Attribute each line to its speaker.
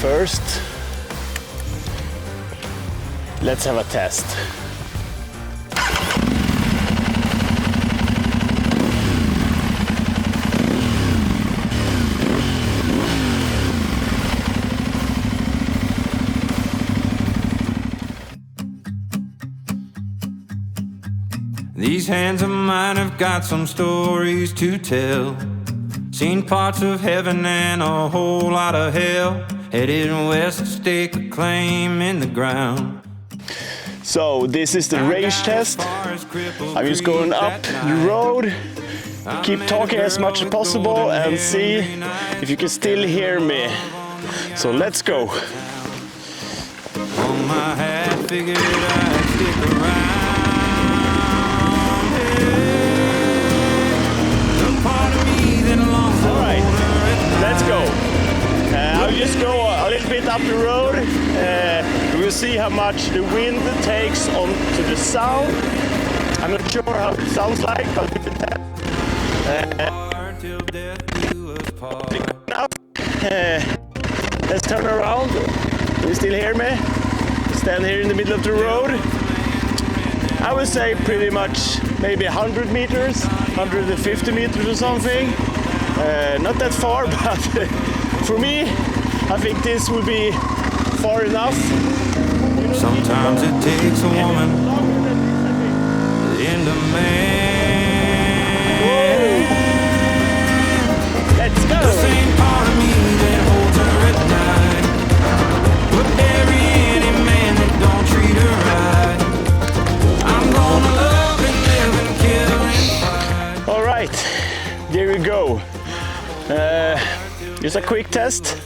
Speaker 1: first, let's have a test.
Speaker 2: These hands of mine have got some stories to tell. Seen parts of heaven and a whole lot of hell. Headed west to stake a claim in the ground.
Speaker 1: So this is the range test. I'm just going up the road, keep talking as much as possible and see if you can still hear me. So let's go.
Speaker 2: On my hat, figured I'd stick around.
Speaker 1: Alright, let's go. I'll just go a little bit up the road. We'll see how much the wind takes onto the sound. I'm not sure how it sounds like, but we can test. Let's turn around. Can you still hear me? Stand here in the middle of the road. I would say pretty much maybe 100 meters, 150 meters or something. Not that far, but for me, I think this will be far enough.
Speaker 2: Sometimes it takes a woman in the man.
Speaker 1: Let's go.
Speaker 2: The same part of me that holds her at night would bury any man that don't treat her right. I'm gonna love and live and kill and fight.
Speaker 1: All right, there we go. Just a quick test.